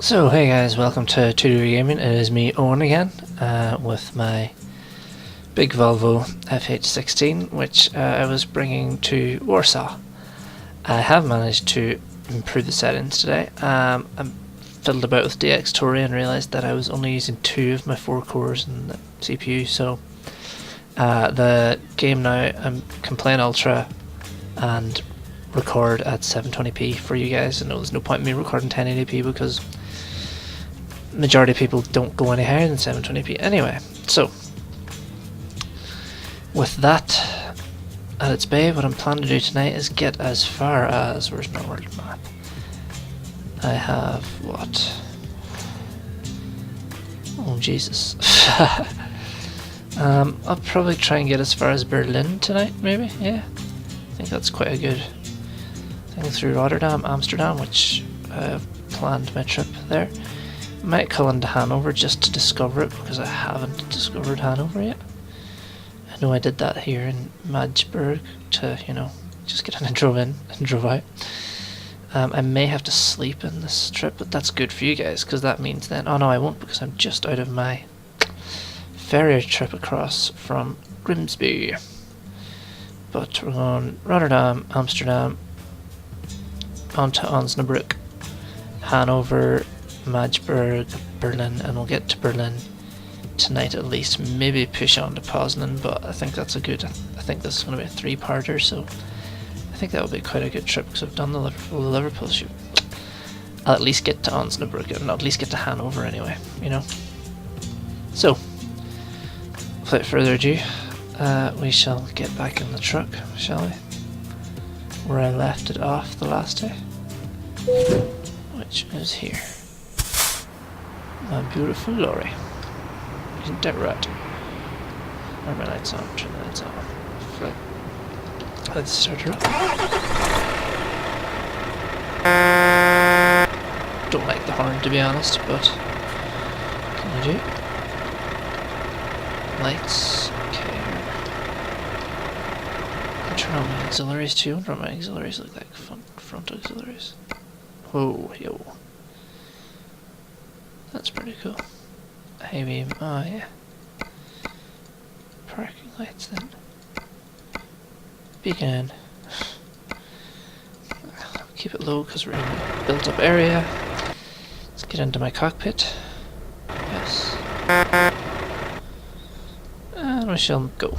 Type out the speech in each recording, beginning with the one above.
So hey guys, welcome to 2D Gaming. It is me, Eoghan, again, with my big Volvo FH16, which I was bringing to Warsaw. I have managed to improve the settings today. I fiddled about with DxTory and realised that I was only using 2 of my 4 cores in the CPU, so the game now I can play in Ultra and record at 720p for you guys. I know there's no point in me recording 1080p because majority of people don't go any higher than 720p anyway. So with that at its bay, what I'm planning to do tonight is get as far as, where's my world map? I have what? Oh Jesus. I'll probably try and get as far as Berlin tonight, maybe. Yeah, I think that's quite a good thing, through Rotterdam, Amsterdam, which I've planned my trip there. Might call into Hanover just to discover it, because I haven't discovered Hanover yet. I know I did that here in Magdeburg to, you know, just get an intro in and drove out. I may have to sleep in this trip, but that's good for you guys, because that means then... Oh no, I won't, because I'm just out of my ferry trip across from Grimsby. But we're going Rotterdam, Amsterdam, on to Osnabrück, Hanover, Magdeburg, Berlin, and we'll get to Berlin tonight at least. Maybe push on to Poznan, but I think that's a good... I think this is going to be a 3-parter, so I think that will be quite a good trip, because I've done the Liverpool shoot. I'll at least get to Osnabrück, and I'll at least get to Hanover anyway, you know. So, without further ado, we shall get back in the truck, shall we? Where I left it off the last day, which is here. My beautiful lorry. Isn't that right? Are my lights on? Turn the lights on. Right. Let's start her up. Don't like the horn, to be honest, but can I do? Lights. Okay. I'll turn on my auxiliaries too. I wonder what my auxiliaries look like. Front auxiliaries. Whoa, yo. That's pretty cool. High beam, oh yeah. Parking lights then. Beacon. Keep it low because we're in a built up area. Let's get into my cockpit. Yes. And we shall go.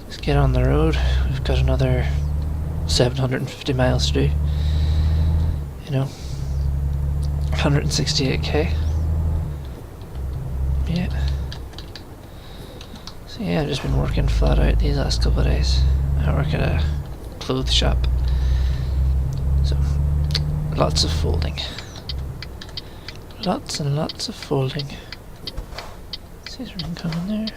Let's get on the road. We've got another 750 miles to do. You know. 168k. Yeah. So yeah, I've just been working flat out these last couple of days. I work at a clothes shop. So, lots of folding. Lots and lots of folding. See some coming there.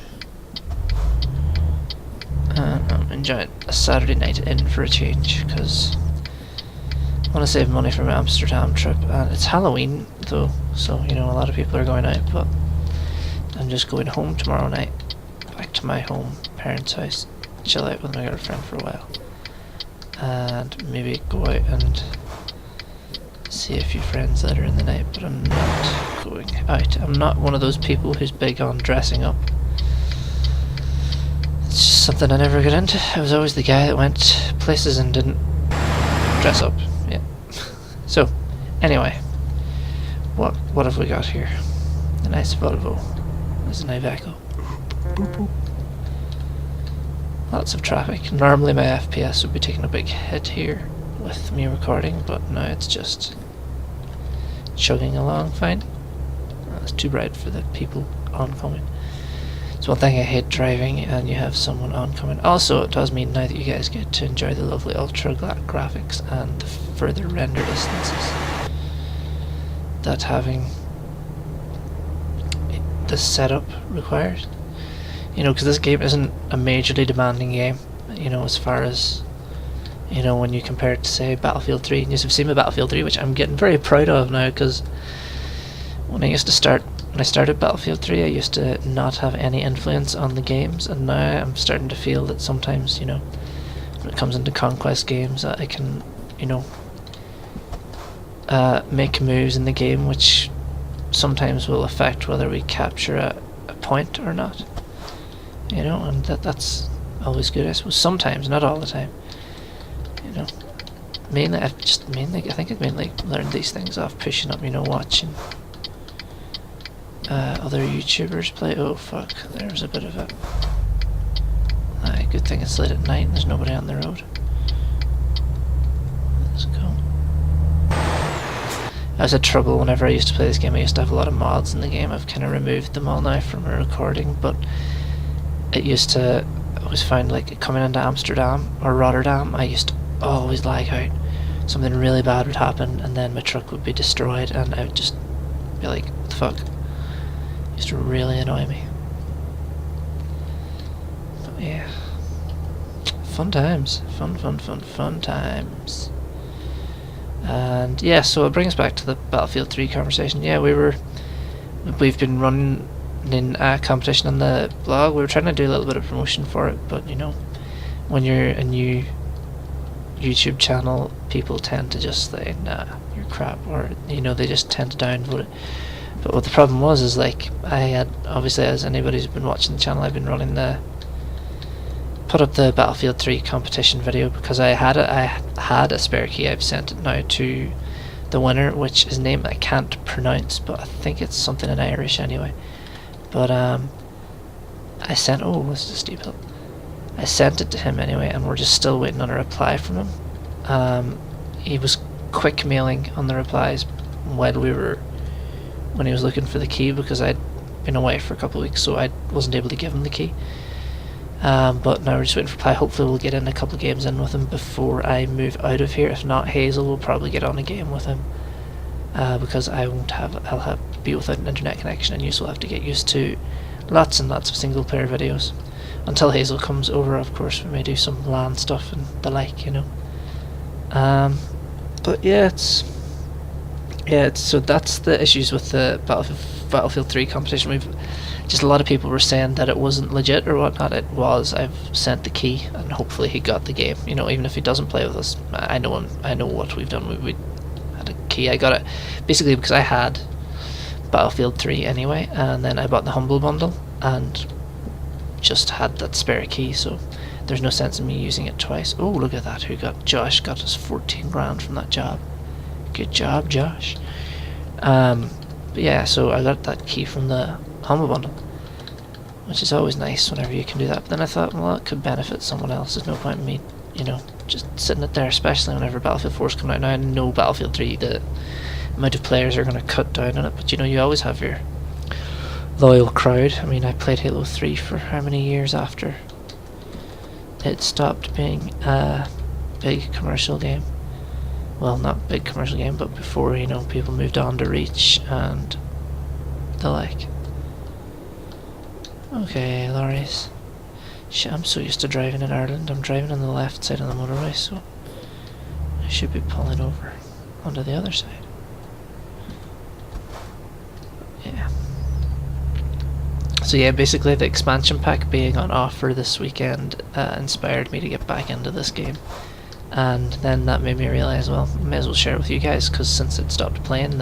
And I'm enjoying a Saturday night in for a change, because I want to save money for my Amsterdam trip, and it's Halloween though, so you know a lot of people are going out, but I'm just going home tomorrow night, back to my home parents' house, chill out with my girlfriend for a while, and maybe go out and see a few friends later in the night. But I'm not going out. I'm not one of those people who's big on dressing up. It's just something I never got into. I was always the guy that went places and didn't dress up. Yeah. So, anyway, what have we got here? A nice Volvo. There's an Iveco. Boop, boop. Lots of traffic. Normally my FPS would be taking a big hit here with me recording, but now it's just chugging along fine. It's too bright for the people oncoming. It's one thing I hate driving and you have someone oncoming. Also, it does mean now that you guys get to enjoy the lovely ultra graphics and the further render distances that having this setup requires. You know, because this game isn't a majorly demanding game, you know, as far as, you know, when you compare it to, say, Battlefield 3. And you've seen my Battlefield 3, which I'm getting very proud of now, because when I started Battlefield 3, I used to not have any influence on the games, and now I'm starting to feel that sometimes, you know, when it comes into conquest games, I can, you know, make moves in the game which sometimes will affect whether we capture a point or not. You know, and that's always good, I suppose. Sometimes, not all the time. You know, mainly I think I've mainly learned these things off pushing up. You know, watching other YouTubers play. Oh fuck! There's a bit of a. Good thing it's late at night and there's nobody on the road. Let's go. I was had trouble whenever I used to play this game. I used to have a lot of mods in the game. I've kind of removed them all now from a recording, but it used to. I always find like coming into Amsterdam or Rotterdam, I used to always lag out. Something really bad would happen, and then my truck would be destroyed, and I would just be like, "What the fuck?" It used to really annoy me. But yeah, fun times, fun times. And yeah, so it brings us back to the Battlefield 3 conversation. Yeah, we've been running in a competition on the blog. We were trying to do a little bit of promotion for it, but you know, when you're a new YouTube channel, people tend to just say, nah, you're crap, or you know, they just tend to downvote it. But what the problem was is, like, I had, obviously, as anybody who's been watching the channel, I've been running put up the Battlefield 3 competition video because I had a spare key. I've sent it now to the winner, which his name I can't pronounce, but I think it's something in Irish anyway. But I sent, oh, this is a steep hill. I sent it to him anyway, and we're just still waiting on a reply from him. He was quick mailing on the replies when he was looking for the key, because I'd been away for a couple of weeks, so I wasn't able to give him the key. But now we're just waiting for reply. Hopefully we'll get in a couple of games in with him before I move out of here. If not, Hazel will probably get on a game with him, because I'll be without an internet connection, and you will have to get used to lots and lots of single player videos. Until Hazel comes over, of course, we may do some LAN stuff and the like, you know. But yeah, so that's the issues with the Battlefield 3 competition. Just a lot of people were saying that it wasn't legit or whatnot. It was. I've sent the key, and hopefully he got the game. You know, even if he doesn't play with us, I know him. I know what we've done. We had a key. I got it basically because I had Battlefield 3 anyway, and then I bought the Humble Bundle and just had that spare key. So there's no sense in me using it twice. Oh, look at that! Josh got us 14 grand from that job. Good job, Josh. But yeah, so I got that key from the Humble Bundle, which is always nice whenever you can do that. But then I thought, well, it could benefit someone else. There's no point in me, you know, just sitting it there, especially whenever Battlefield 4 is coming out. Now I know Battlefield 3, the amount of players are going to cut down on it, but you know, you always have your loyal crowd. I mean, I played Halo 3 for how many years after it stopped being a big commercial game. Well, not big commercial game, but before, you know, people moved on to Reach and the like. Okay, lorries. Shit, I'm so used to driving in Ireland. I'm driving on the left side of the motorway, so I should be pulling over onto the other side. Yeah. So yeah, basically the expansion pack being on offer this weekend inspired me to get back into this game. And then that made me realise, well, I may as well share it with you guys, because since it stopped playing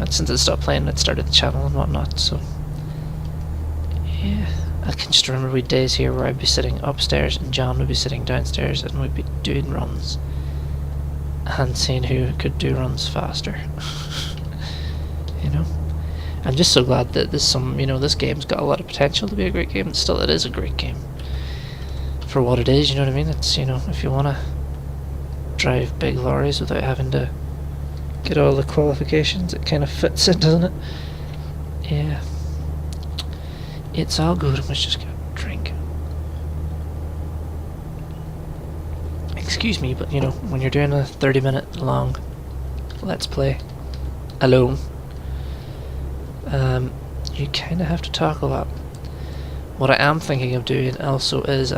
since it stopped playing, it started the channel and whatnot, so yeah. I can just remember we had days here where I'd be sitting upstairs and John would be sitting downstairs, and we'd be doing runs and seeing who could do runs faster. You know? I'm just so glad that this game's got a lot of potential to be a great game. Still, it is a great game for what it is, you know what I mean? It's, you know, if you want to drive big lorries without having to get all the qualifications, it kind of fits it, doesn't it? Yeah. It's all good. I must just get a drink. Excuse me, but you know, when you're doing a 30-minute long Let's Play alone, you kind of have to talk a lot. What I am thinking of doing also is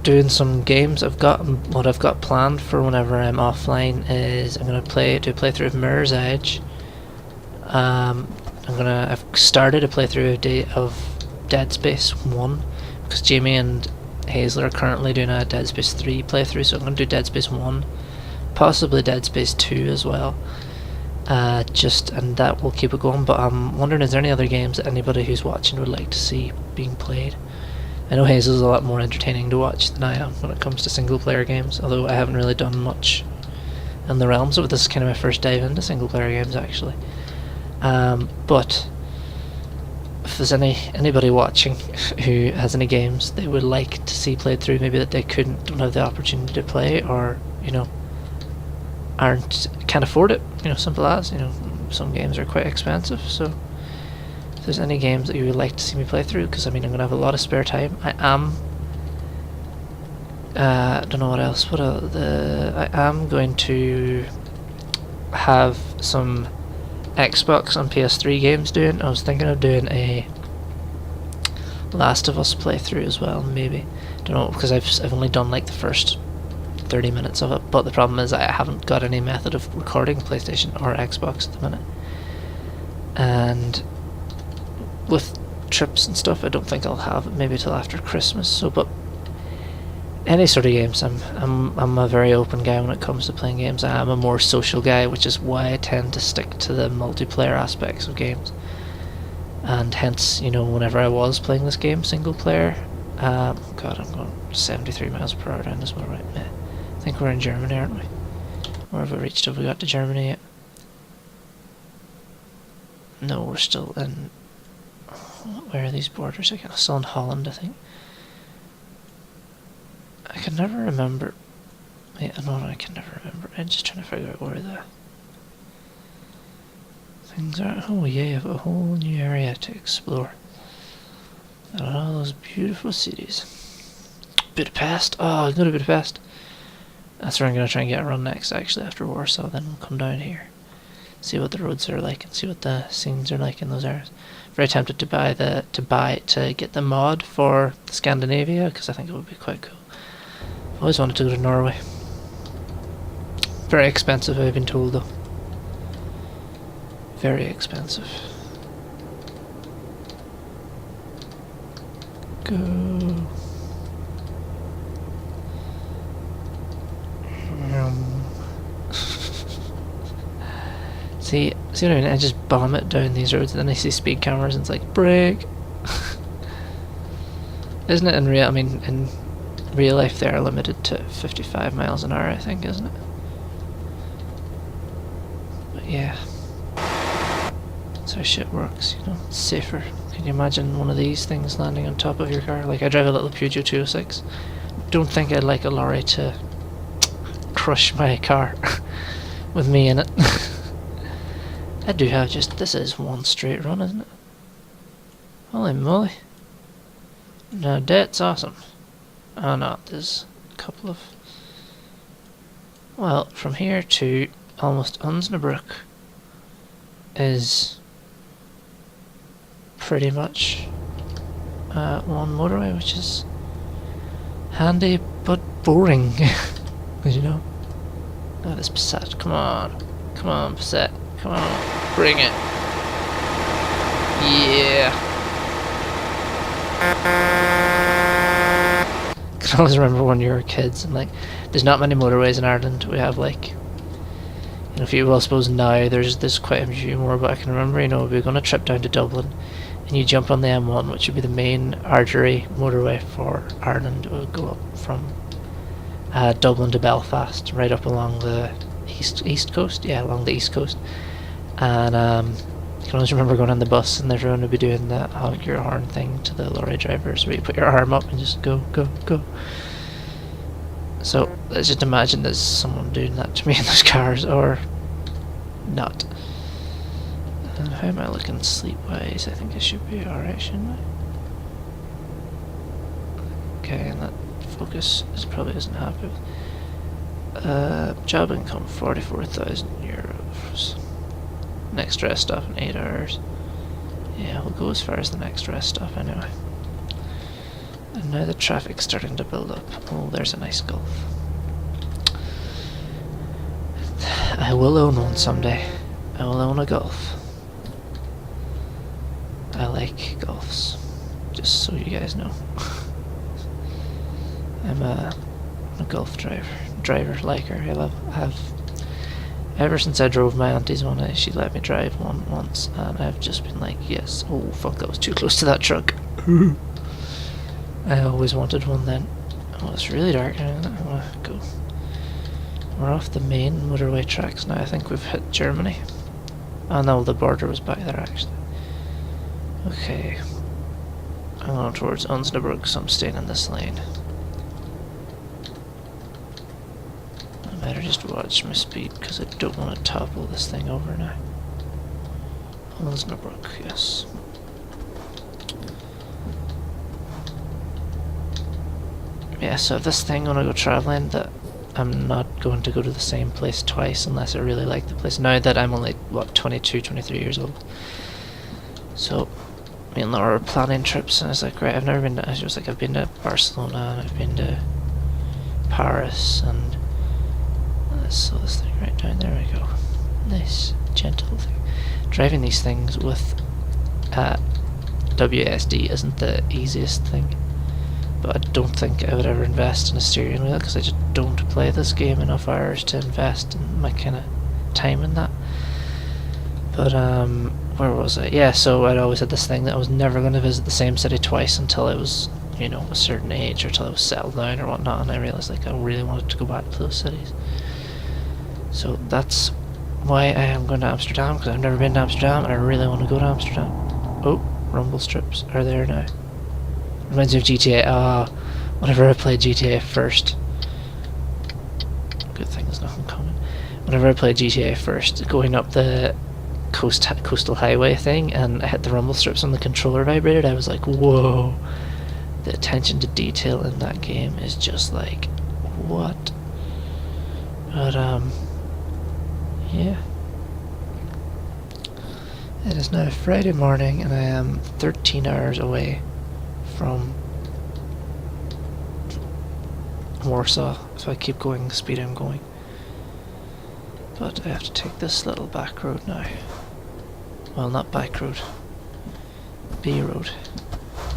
doing some games. What I've got planned for whenever I'm offline is I'm gonna do a playthrough of Mirror's Edge. I've started a playthrough of Dead Space 1 because Jamie and Hazel are currently doing a Dead Space 3 playthrough, so I'm going to do Dead Space 1, possibly Dead Space 2 as well. And that will keep it going, but I'm wondering, is there any other games that anybody who's watching would like to see being played? I know Hazel's a lot more entertaining to watch than I am when it comes to single player games, although I haven't really done much in the realms of it. This is kind of my first dive into single player games, actually. But if there's anybody watching who has any games they would like to see played through, maybe that they don't have the opportunity to play, or can't afford it, simple as, some games are quite expensive, so if there's any games that you would like to see me play through, because I mean I'm going to have a lot of spare time. I don't know what else, I am going to have some Xbox and PS3 games doing. I was thinking of doing a Last of Us playthrough as well, maybe. Don't know, because I've only done like the first 30 minutes of it, but the problem is I haven't got any method of recording PlayStation or Xbox at the minute, and with trips and stuff I don't think I'll have it maybe till after Christmas. So, but any sort of games, I'm a very open guy when it comes to playing games. I am a more social guy, which is why I tend to stick to the multiplayer aspects of games. And hence, whenever I was playing this game single player, God, I'm going 73 miles per hour down this motorway. I think we're in Germany, aren't we? Where have we reached? Have we got to Germany yet? No, we're still in... Where are these borders again? Still in Holland, I think. I can never remember. I can never remember. I'm just trying to figure out where the things are. Oh yeah, I've got a whole new area to explore. And all those beautiful cities. Budapest. Oh, go to Budapest. That's where I'm going to try and get a run next, actually, after Warsaw. Then we'll come down here, see what the roads are like, and see what the scenes are like in those areas. Very tempted to get the mod for Scandinavia, because I think it would be quite cool. I've always wanted to go to Norway. Very expensive, I've been told, though. Very expensive. Go. See what I mean? I just bomb it down these roads, and then I see speed cameras, and it's like, brake! Isn't it in real? I mean, in real life they are limited to 55 miles an hour, I think, isn't it? But yeah. That's how shit works, it's safer. Can you imagine one of these things landing on top of your car? Like, I drive a little Peugeot 206. Don't think I'd like a lorry to crush my car with me in it. I do have this is one straight run, isn't it? Holy moly. Now that's awesome. Oh no, there's a couple of... Well, from here to almost Osnabrück is pretty much one motorway, which is handy but boring. Because that is Passat. Come on, Passat. Come on, bring it. Yeah. I can always remember when you were kids, and there's not many motorways in Ireland. We have if you will, suppose now there's quite a few more, but I can remember, we were going to trip down to Dublin, and you jump on the M1, which would be the main artery motorway for Ireland. It would go up from Dublin to Belfast, right up along the east coast, along the east coast. And I can always remember going on the bus, and everyone would be doing that honk your horn thing to the lorry drivers, where you put your arm up and just go, go, go. So let's just imagine there's someone doing that to me in those cars, or not. And how am I looking sleep-wise? I think I should be alright, shouldn't I? Okay, and that focus probably isn't happy with. Job income 44,000 euros. Next rest stop in 8 hours. Yeah, we'll go as far as the next rest stop anyway. And now the traffic's starting to build up. Oh, there's a nice Golf. I will own one someday. I will own a Golf. I like Golfs. Just so you guys know. I'm a golf driver like her. I've ever since I drove my auntie's one, she let me drive one once, and I've just been like, yes. Oh fuck, that was too close to that truck. I always wanted one then. Oh, it's really dark. I want to go. We're off the main motorway tracks now. I think we've hit Germany. Oh no, the border was back there actually. Okay. I'm going towards Osnabrück, so I'm staying in this lane. I better just watch my speed because I don't want to topple this thing over now. Osnabrück, yes. Yeah, so this thing when I go travelling, that I'm not going to go to the same place twice unless I really like the place. Now that I'm only, what, 22, 23 years old. So, me and Laura were planning trips, and I was like, right, I've never been to, I was like, I've been to Barcelona, and I've been to Paris, and so this thing right down there we go. Nice, gentle thing. Driving these things with WSD isn't the easiest thing. But I don't think I would ever invest in a steering wheel because I just don't play this game enough hours to invest in my kind of time in that. But where was I? Yeah, so I'd always had this thing that I was never going to visit the same city twice until I was, you know, a certain age or until I was settled down or whatnot, and I realised like I really wanted to go back to those cities. So that's why I am going to Amsterdam, because I've never been to Amsterdam and I really want to go to Amsterdam. Oh, rumble strips are there now. Reminds me of GTA. Whenever I played GTA first, good thing there's nothing coming. Whenever I played GTA first, going up the coastal highway thing, and I hit the rumble strips and the controller vibrated, I was like, whoa! The attention to detail in that game is just like, what? But yeah. It is now Friday morning, and I am 13 hours away from Warsaw, so I keep going the speed I'm going. But I have to take this little back road now. Well, not back road. B road.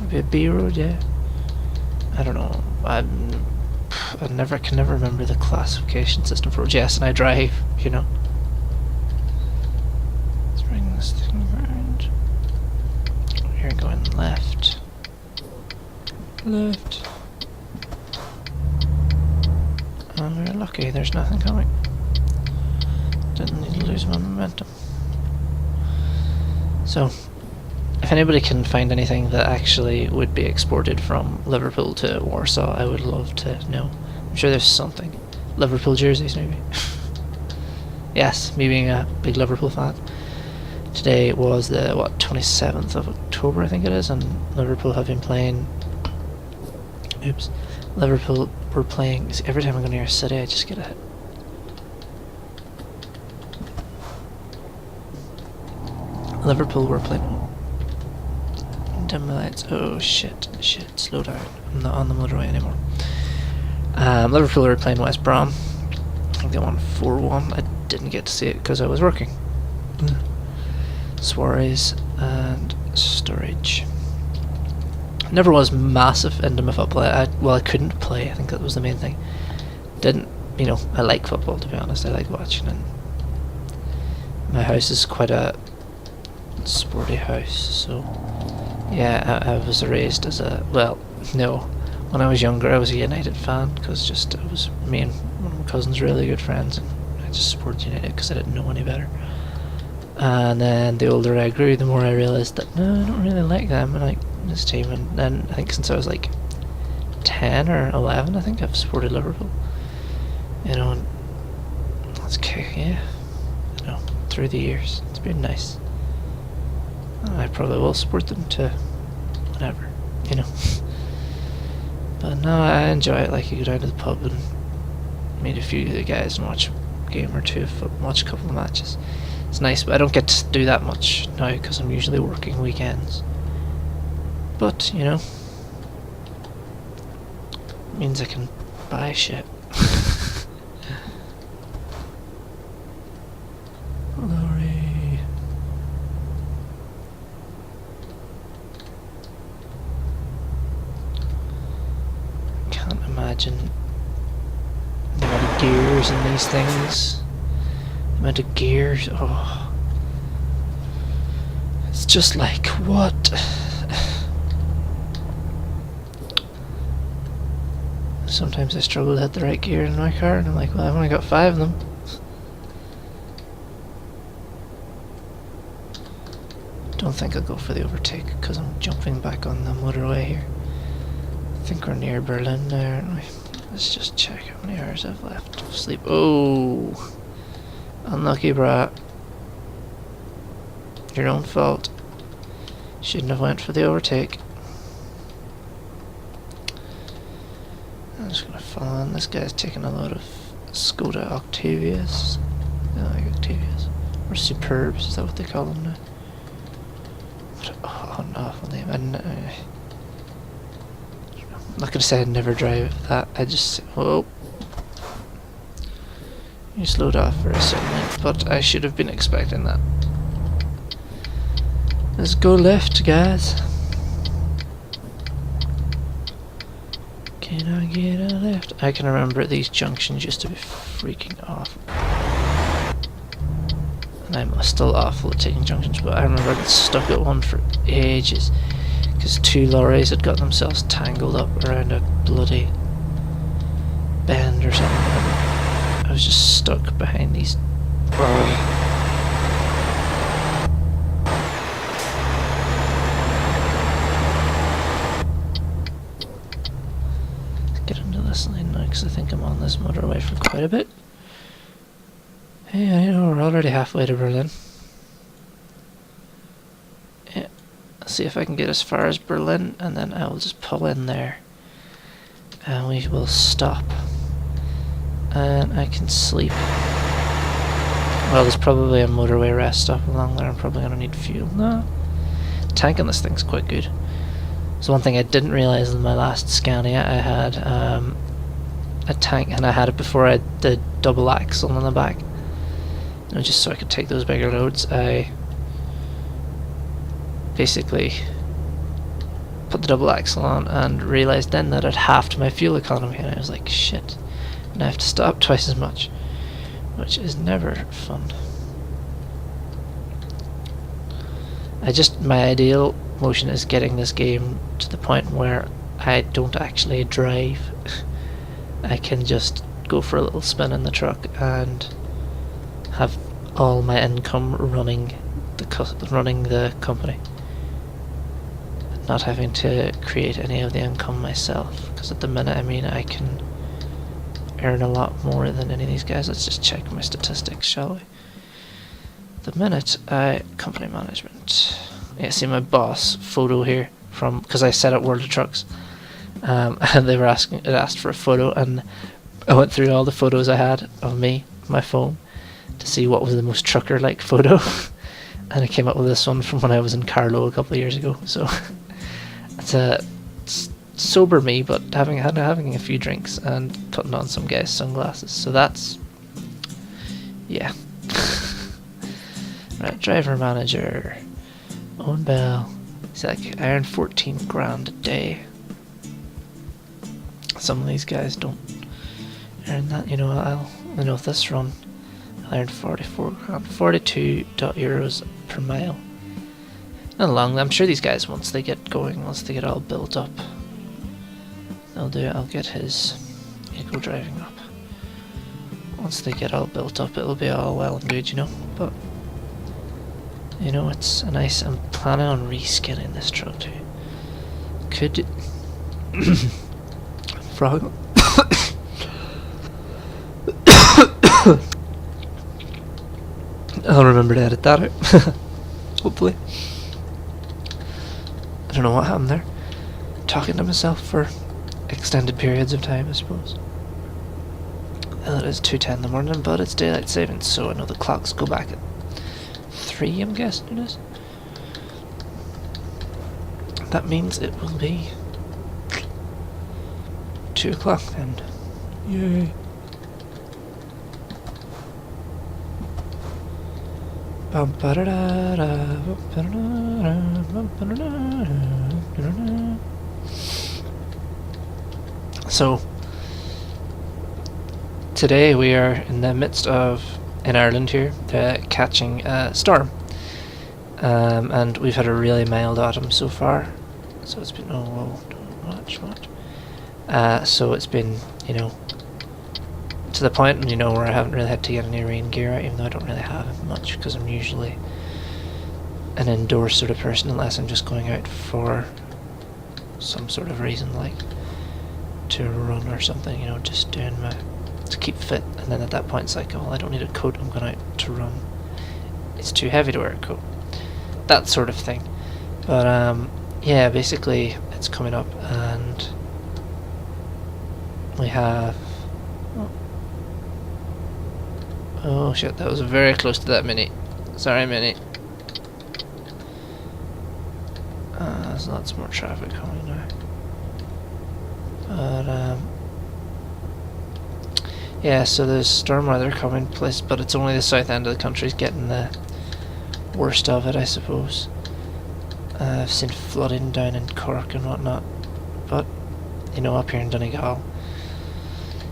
Maybe a B road, yeah. I don't know. I can never remember the classification system for roads. Yes, and I drive, you know. Let's bring this thing around. You're going left. Left. And we're lucky, there's nothing coming. Didn't need to lose my momentum. So, if anybody can find anything that actually would be exported from Liverpool to Warsaw, I would love to know. I'm sure there's something. Liverpool jerseys, maybe. Yes, me being a big Liverpool fan. Today was the, 27th of October, I think it is, and Liverpool have been playing... Oops. Liverpool were playing... See, every time I go near a city, I just get a hit. Liverpool were playing... Dim my lights. Oh shit, slow down. I'm not on the motorway anymore. Liverpool were playing West Brom. I think they won 4-1. I didn't get to see it because I was working. Suarez and Sturridge. Never was massive into my football. I couldn't play. I think that was the main thing. I like football, to be honest. I like watching it. My house is quite a sporty house, so yeah, I was raised as a, when I was younger I was a United fan, because it was me and one of my cousins really good friends, and I just supported United because I didn't know any better. And then the older I grew, the more I realised that no, I don't really like them, and like this team. And then I think since I was like 10 or 11, I think I've supported Liverpool. You know, and that's okay, yeah. You know, through the years, it's been nice. I probably will support them to whatever, you know. But no, I enjoy it. Like, you go down to the pub and meet a few of the guys and watch a game or two, watch a couple of matches. It's nice, but I don't get to do that much now because I'm usually working weekends. But, you know, it means I can buy shit. Lorry. Can't imagine imagine the amount of gears in these things. The amount of gears, oh. It's just like, what? Sometimes I struggle to hit the right gear in my car, and I'm like, well, I've only got 5 of them. Don't think I'll go for the overtake, because I'm jumping back on the motorway here. I think we're near Berlin now, aren't we? Let's just check how many hours I've left of sleep. Oh! Unlucky, brat. Your own fault. Shouldn't have went for the overtake. I'm just gonna follow on. This guy's taking a load of Skoda Octavias. I like Octavias. Or Superbs, is that what they call them now? What an awful name. I'm not gonna say I'd never drive that. I just... Whoa. You slowed off for a second, but I should have been expecting that. Let's go left, guys. Can I get a left? I can remember these junctions used to be freaking awful. And I'm still awful at taking junctions, but I remember I got stuck at one for ages because 2 lorries had got themselves tangled up around a bloody bend or something. I was just stuck behind these. Get into this lane now because I think I'm on this motorway for quite a bit. Hey, I know we're already halfway to Berlin. Yeah, I'll see if I can get as far as Berlin, and then I will just pull in there, and we will stop. And I can sleep. Well, there's probably a motorway rest stop along there. I'm probably gonna need fuel. No, tank on this thing's quite good. So one thing I didn't realise in my last Scania, I had a tank, and I had it before I had the double axle on the back. You know, just so I could take those bigger loads. I basically put the double axle on and realised then that I'd halved my fuel economy, and I was like, shit, and I have to stop twice as much, which is never fun. My ideal motion is getting this game to the point where I don't actually drive. I can just go for a little spin in the truck and have all my income running the company, not having to create any of the income myself, because at the minute, I mean, I can earn a lot more than any of these guys. Let's just check my statistics, shall we? The minute company management. Yeah, see my boss photo here from, because I set up World of Trucks, and they were it asked for a photo, and I went through all the photos I had of me, my phone, to see what was the most trucker-like photo, and I came up with this one from when I was in Carlo a couple of years ago. So it's sober me, but having a few drinks and putting on some guy's sunglasses. So that's, yeah. Right, driver manager, Owen Bell. He's like, I earn 14 grand a day. Some of these guys don't earn that. You know, I know this run, I earned 44 grand, 42 euros per mile. Not long. I'm sure these guys, once they get going, once they get all built up, they'll do it. I'll get his eco driving up. Once they get all built up, it'll be all well and good, you know. But you know, it's a nice. I'm planning on reskinning this truck too. Could frog. I'll remember to edit that out. Hopefully. I don't know what happened there. Talking to myself for extended periods of time, I suppose. Well, it is 2:10 in the morning, but it's daylight savings, so I know the clocks go back at 3, I'm guessing it is. That means it will be 2 o'clock then. Yay. So, today we are in the midst of, in Ireland here, catching a storm. And we've had a really mild autumn so far. So it's been, oh, whoa, don't watch. So it's been, you know, to the point, you know, where I haven't really had to get any rain gear out, even though I don't really have much, because I'm usually an indoor sort of person, unless I'm just going out for some sort of reason, like to run or something, you know, just doing to keep fit. And then at that point it's like, oh, well, I don't need a coat, I'm going out to run. It's too heavy to wear a coat. That sort of thing. But yeah, basically it's coming up, and we have, oh shit, that was very close to that Mini. Sorry, Mini. There's lots more traffic coming now. But yeah, so there's storm weather coming place, but it's only the south end of the country's getting the worst of it, I suppose. I've seen flooding down in Cork and whatnot, but you know, up here in Donegal,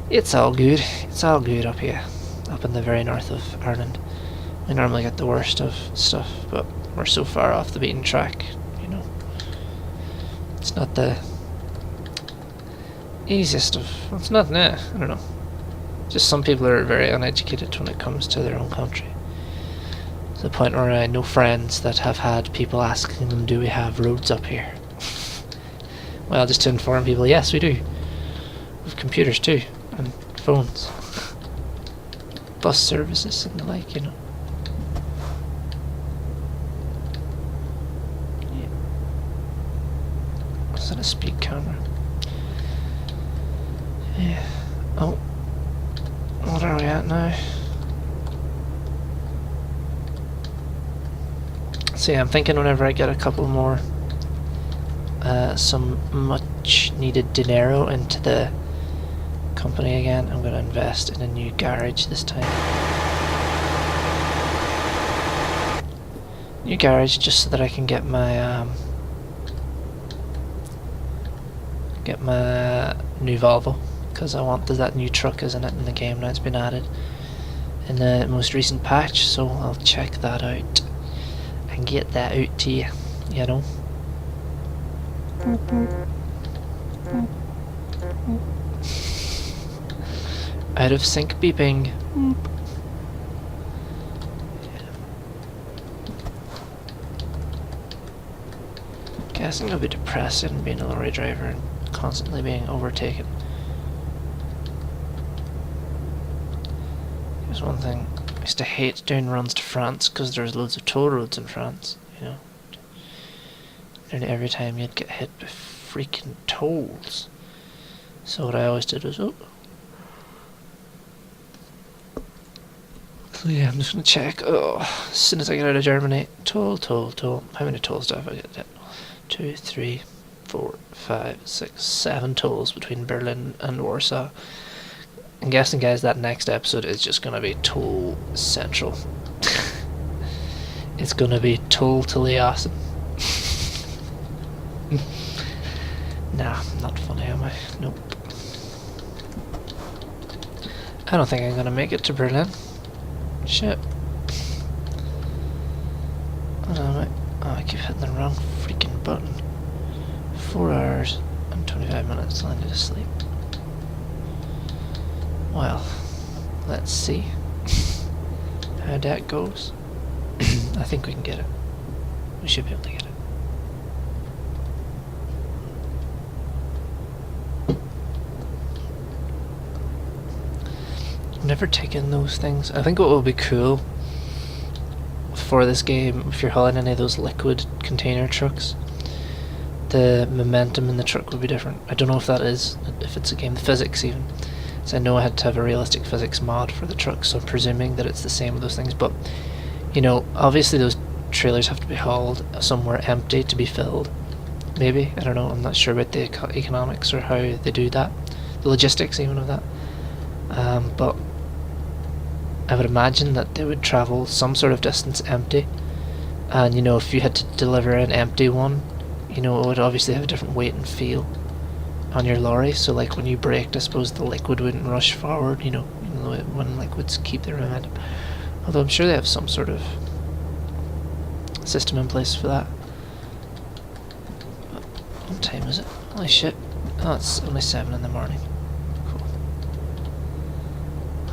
it's all good. It's all good up here, up in the very north of Ireland. We normally get the worst of stuff, but we're so far off the beaten track, you know. It's not the easiest of, well, it's not, nah, I don't know. Just some people are very uneducated when it comes to their own country. To the point where I know friends that have had people asking them, do we have roads up here? Well, just to inform people, yes we do. We have computers too, and phones. Bus services and the like, you know. Yeah. Is that a speed camera? Yeah. Oh. What are we at now? So yeah, I'm thinking whenever I get a couple more, some much needed dinero into the company again, I'm going to invest in a new garage this time. New garage just so that I can get my new Volvo, because I want that new truck, isn't it, in the game now. It's been added in the most recent patch, so I'll check that out and get that out to you, you know. Out of sync beeping. Guessing it'll be depressing being a lorry driver and constantly being overtaken. Here's one thing. I used to hate doing runs to France because there's loads of toll roads in France, you know. Nearly every time you'd get hit by freaking tolls. So what I always did was, oh. So yeah, I'm just gonna check. Oh, as soon as I get out of Germany, toll. How many tolls do I have? I get 2, 3, 4, 5, 6, 7 tolls between Berlin and Warsaw. I'm guessing, guys, that next episode is just gonna be toll central. It's gonna be toll to Liassen. Nah, not funny, am I? Nope. I don't think I'm gonna make it to Berlin. Shit. Oh, I keep hitting the wrong freaking button. 4 hours and 25 minutes till I need to sleep. Well, let's see how that goes. I think we can get it. We should be able to get it. I've never taken those things. I think what will be cool for this game, if you're hauling any of those liquid container trucks, the momentum in the truck would be different. I don't know if that is, if it's a game, the physics even. So I know I had to have a realistic physics mod for the truck, so I'm presuming that it's the same with those things. But, you know, obviously those trailers have to be hauled somewhere empty to be filled. Maybe, I don't know, I'm not sure about the economics or how they do that. The logistics even of that. But I would imagine that they would travel some sort of distance empty. And, you know, if you had to deliver an empty one, you know, it would obviously have a different weight and feel on your lorry. So like when you braked, I suppose the liquid wouldn't rush forward, you know the way when like would keep their momentum. Although I'm sure they have some sort of system in place for that. But what time is it? Holy shit. Oh, it's only 7 in the morning. Cool.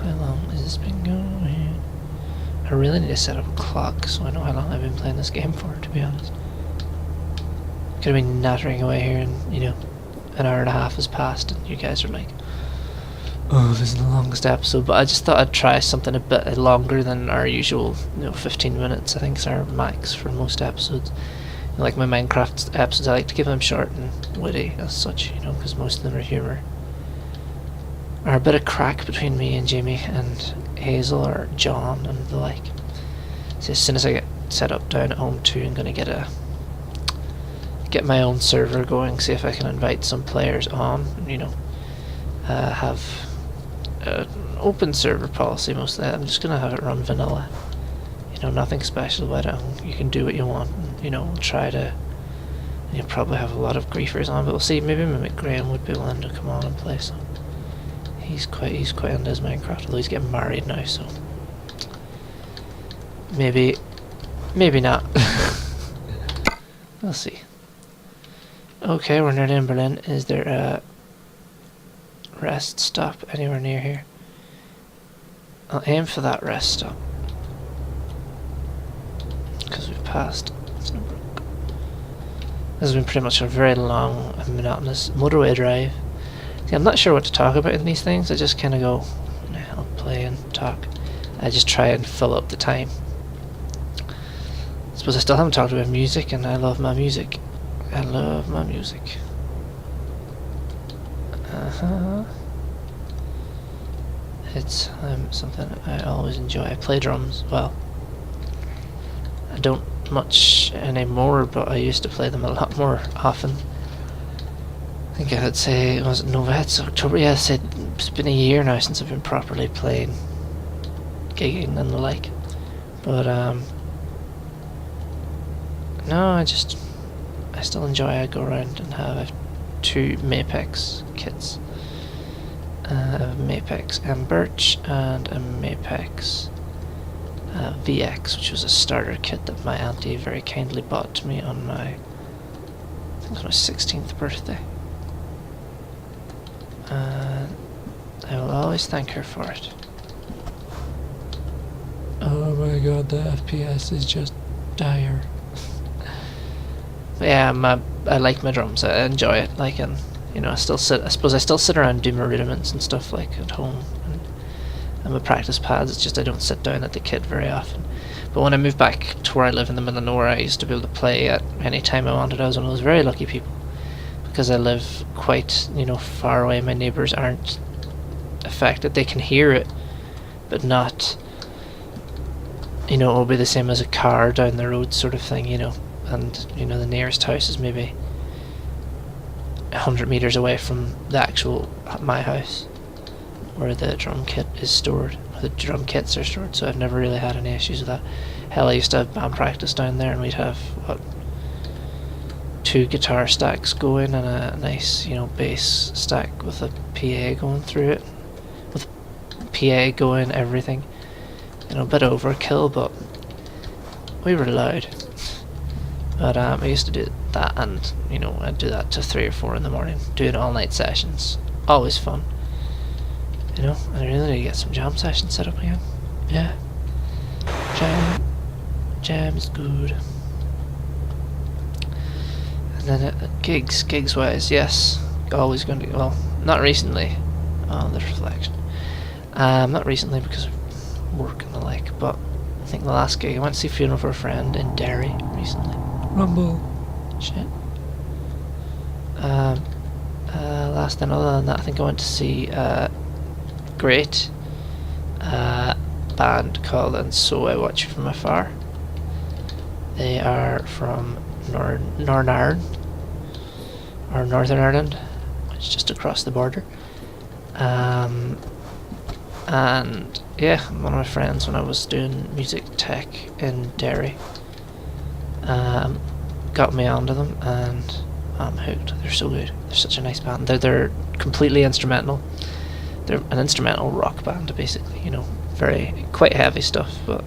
How long has this been going? I really need to set up a clock so I know how long I've been playing this game for, to be honest. Could have been nattering away here and, you know, an hour and a half has passed and you guys are like, oh, this is the longest episode, but I just thought I'd try something a bit longer than our usual, 15 minutes I think is our max for most episodes. Like my Minecraft episodes, I like to keep them short and witty as such, because most of them are humour. Or a bit of crack between me and Jamie and Hazel or John and the like. So as soon as I get set up down at home too, I'm going to get my own server going, see if I can invite some players on, have an open server policy mostly. I'm just going to have it run vanilla, nothing special about it. You can do what you want, and, try to, you'll probably have a lot of griefers on, but we'll see. Maybe Mimic Graham would be willing to come on and play some. He's quite into his Minecraft, although he's getting married now, so maybe not. We'll see. Okay, we're nearly in Berlin. Is there a rest stop anywhere near here? I'll aim for that rest stop because we've passed Snowbrook. This has been pretty much a very long and monotonous motorway drive. See, I'm not sure what to talk about in these things. I just kind of go, I'll play and talk. I just try and fill up the time. I suppose I still haven't talked about music, and I love my music. I love my music. It's something I always enjoy. I play drums. Well, I don't much anymore, but I used to play them a lot more often. I think I'd say, was it November? It's October. Yeah, I said it's been a year now since I've been properly playing, gigging and the like. But no, I still enjoy. I go around and have 2 Mapex kits. A Mapex M Birch and a Mapex VX, which was a starter kit that my auntie very kindly bought to me on my, I think it was my 16th birthday. I will always thank her for it. Oh my god, the FPS is just dire. But yeah, I like my drums. I enjoy it. Like, and I suppose I still sit around doing my rudiments and stuff like at home. And my practice pads. It's just I don't sit down at the kit very often. But when I moved back to where I live in the middle of nowhere, I used to be able to play at any time I wanted. I was one of those very lucky people, because I live quite, far away. My neighbours aren't affected. They can hear it, but not, it'll be the same as a car down the road sort of thing, and, the nearest house is maybe 100 metres away from my house, where the drum kit is stored, where the drum kits are stored, so I've never really had any issues with that. Hell, I used to have band practice down there, and we'd have, 2 guitar stacks going and a nice, bass stack with a PA going through it, with PA going everything. A bit overkill, but we were loud. But I used to do that, and I'd do that till 3 or 4 in the morning, doing all-night sessions. Always fun. I really need to get some jam sessions set up again. Yeah. Jam is good. And then gigs wise, yes, always going to. Well, not recently. Oh, the reflection. Not recently because of work and the like, but I think the last gig I went to see Funeral for a Friend in Derry recently. Rumble. Shit. Last thing other than that, I think I went to see great band called And So I Watch You From Afar. They are from Northern Ireland, or Northern Ireland, which is just across the border. And yeah, one of my friends, when I was doing music tech in Derry, got me onto them, and I'm hooked. They're so good. They're such a nice band. They're completely instrumental. they're an instrumental rock band, basically. You know, quite heavy stuff, but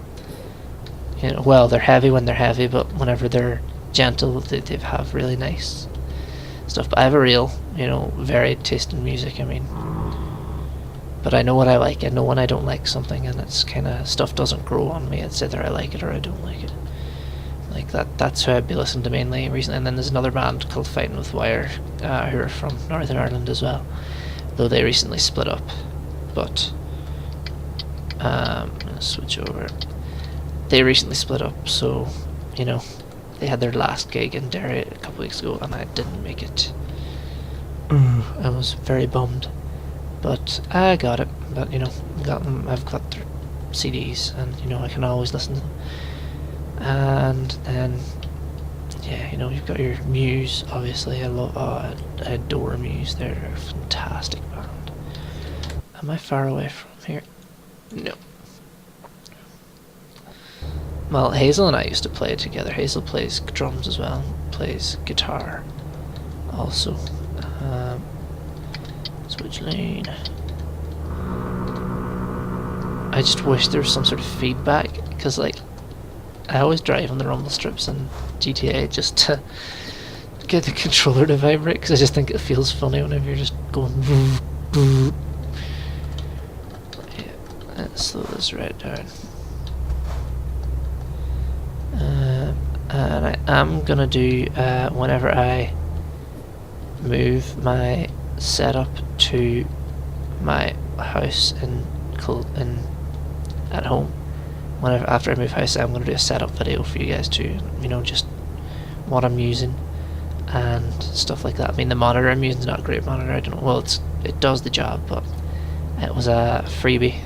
you know, well, they're heavy when they're heavy, but whenever they're gentle, they have really nice stuff. But I have a real, you know, varied taste in music. I mean, but I know what I like. I know when I don't like something, and it's kind of stuff doesn't grow on me. It's either I like it or I don't like it. Like that's who I'd be listening to mainly recently. And then there's another band called Fighting with Wire, who are from Northern Ireland as well, though they recently split up. But I'm gonna switch over. They recently split up, so you know, they had their last gig in Derry a couple weeks ago, and I didn't make it. I was very bummed, but I got it. But you know, I've got their CDs, and you know, I can always listen to them. And then, yeah, you know, you've got your Muse. Obviously, I adore Muse. They're a fantastic band. Am I far away from here? No. Well, Hazel and I used to play together. Hazel plays drums as well, plays guitar also. Switch lane. I just wish there was some sort of feedback, because like, I always drive on the rumble strips in GTA just to get the controller to vibrate, because I just think it feels funny whenever you're just going boo, boo. Yeah, let's slow this right down. And I am gonna do, whenever I move my setup to my house at home, after I move house, I'm gonna do a setup video for you guys too. You know, just what I'm using and stuff like that. I mean, the monitor I'm using is not a great monitor. I don't know. Well, it does the job, but it was a freebie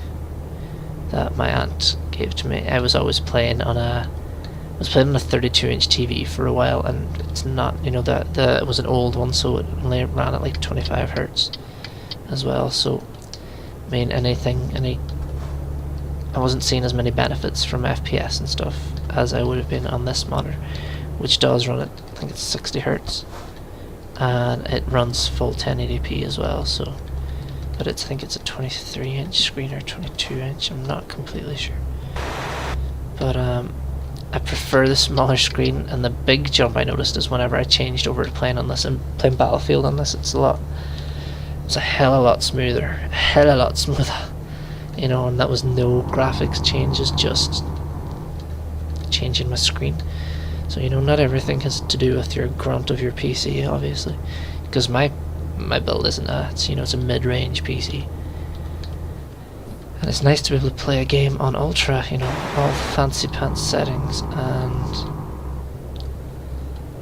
that my aunt gave to me. I was playing on a 32-inch TV for a while, and it's not, you know, it was an old one, so it only ran at like 25 hertz as well. So, I mean, I wasn't seeing as many benefits from FPS and stuff as I would have been on this monitor, which does run at, I think it's 60 hertz, and it runs full 1080p as well. So, but I think it's a 23-inch screen or 22-inch. I'm not completely sure, but I prefer the smaller screen. And the big jump I noticed is whenever I changed over to playing on this and playing Battlefield on this, it's a hell of a lot smoother, you know, and that was no graphics changes, just changing my screen. So, you know, not everything has to do with your grunt of your PC, obviously, because my build isn't it's, you know, it's a mid-range PC. And it's nice to be able to play a game on ultra, you know, all fancy pants settings, and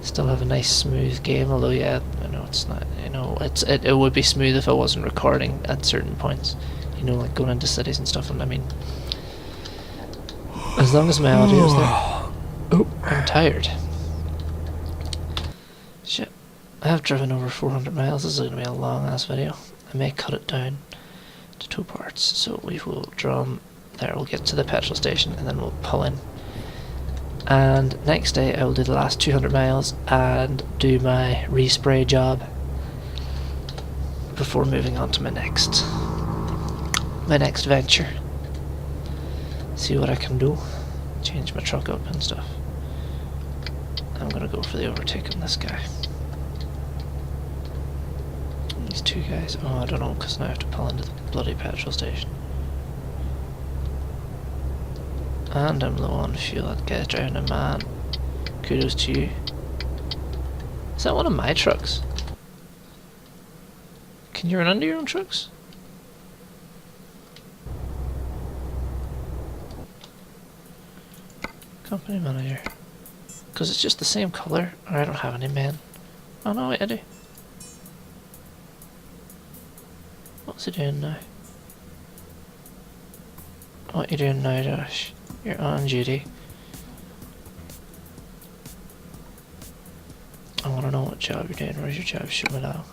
still have a nice smooth game. Although, yeah, I know it's not, you know, it would be smooth if I wasn't recording at certain points, you know, like going into cities and stuff. And I mean, as long as my audio is there. Oh, I'm tired. Shit, I have driven over 400 miles. This is going to be a long ass video. I may cut it down to 2 parts, so we will drum there. We'll get to the petrol station and then we'll pull in, and next day I will do the last 200 miles and do my respray job before moving on to my next venture. See what I can do, change my truck up and stuff. I'm gonna go for the overtake on this guy. These two guys. Oh, I don't know, because now I have to pull into the bloody petrol station. And I'm low on fuel. That guy's driving a man. Kudos to you. Is that one of my trucks? Can you run under your own trucks? Company manager. Because it's just the same colour. Or I don't have any men. Oh no, wait, I do. What's he doing now? What are you doing now, Josh? You're on duty. I want to know what job you're doing. Where's your job? Show me now.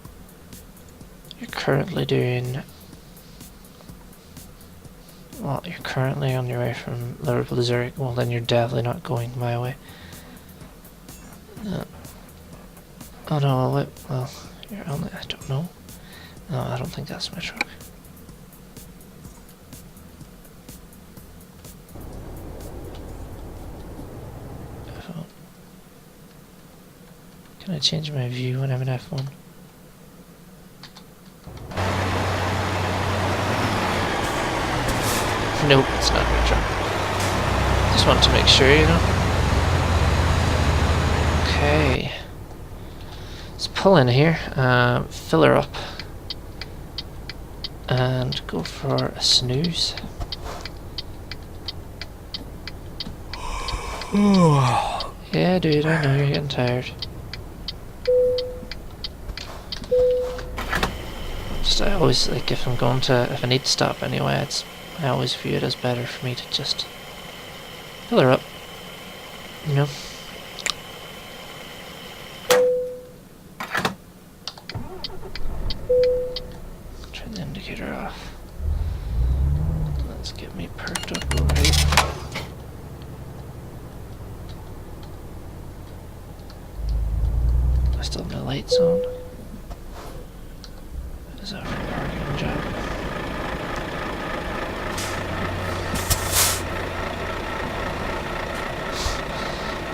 You're currently doing... Well, you're currently on your way from Liverpool to Zurich. Well, then you're definitely not going my way. Oh no, wait, well, you're only... I don't know. No, I don't think that's my truck. Can I change my view when I'm in F1? Nope, it's not Eurotruck. Just want to make sure, you know. Okay. Let's pull in here, fill her up, and go for a snooze. Yeah, dude, I know you're getting tired. Just I always like if I need to stop anyway, I always view it as better for me to just fill her up, you know. Turn the indicator off. Let's get me perked up over here. I still have my lights on. What is that for a parking job?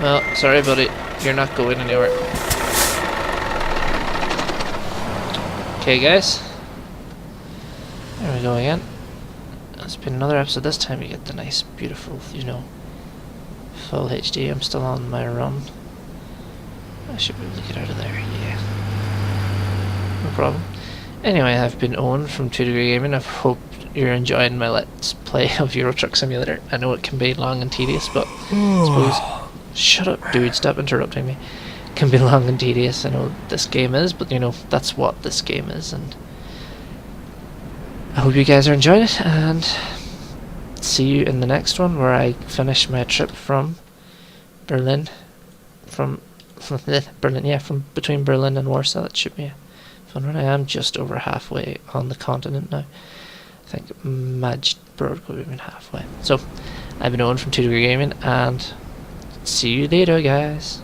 Well, sorry buddy, you're not going anywhere. Okay guys, there we go again. It's been another episode. This time you get the nice, beautiful, you know, full HD. I'm still on my run. I should be able to get out of there, yeah. No problem. Anyway, I've been Eoghan from 2 Degree Gaming. I hope you're enjoying my Let's Play of Eurotruck Simulator. I know it can be long and tedious, but I suppose... Shut up, dude, stop interrupting me. It can be long and tedious, I know this game is, but you know, that's what this game is, and... I hope you guys are enjoying it, and... see you in the next one, where I finish my trip from... Berlin. From between Berlin and Warsaw. That should be a fun one. I am just over halfway on the continent now. I think Magdeburg will be halfway. So, I've been Eoghan from 2 Degree Gaming, and see you later, guys.